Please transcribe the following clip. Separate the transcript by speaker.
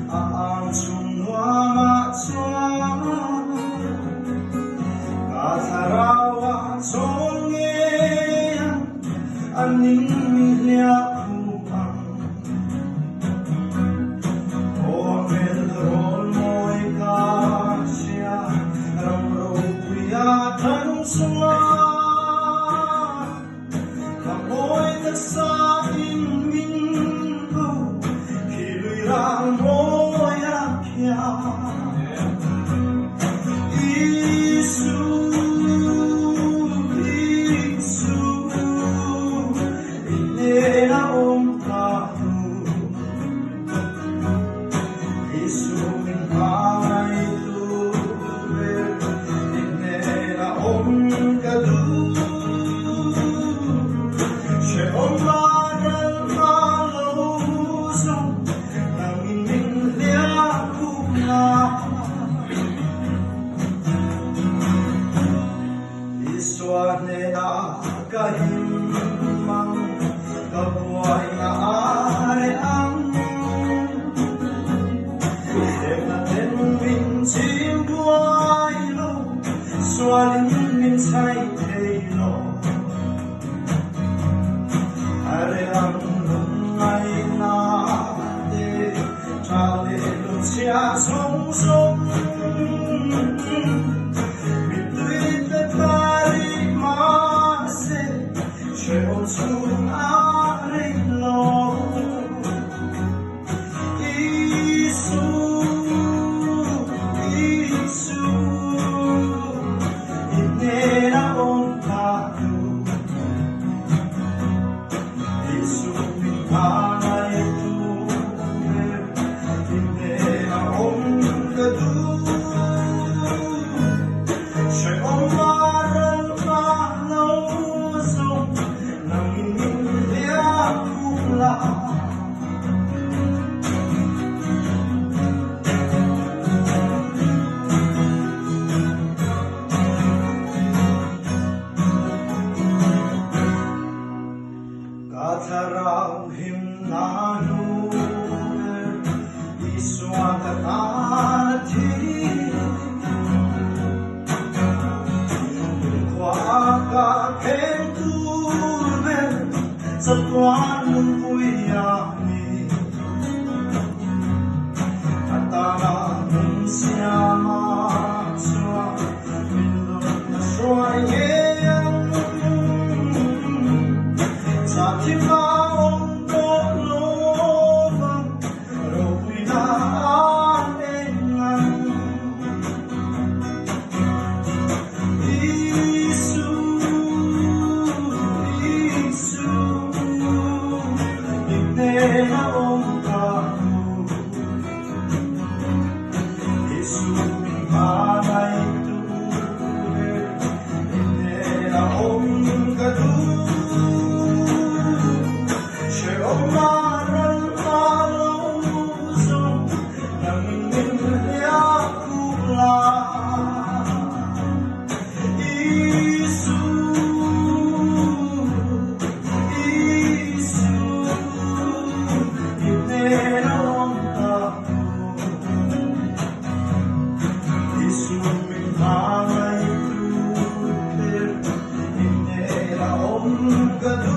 Speaker 1: ang sunwa Katarawa songean aning milyakuan O melrol mo'y kasya Ramro kuyatan sunga Kamo'y nagsaing minggo Kilo'y mo'y akyan Iswane na kahimang kabuhay na areang Dek natin minsim buhay lo Swalin minsay taylo Areang lumay na de Chalilong siya song-song Kataraw himnanu iswa katanati Kuaka kentumen sa tuanong kuyani Katanang siyama swa Mindong na swayeng Sa timaong tokloban Ro'y naalengan Isu Ignenaong kaho Isu Manay tuwe Ignenaong kaho Good.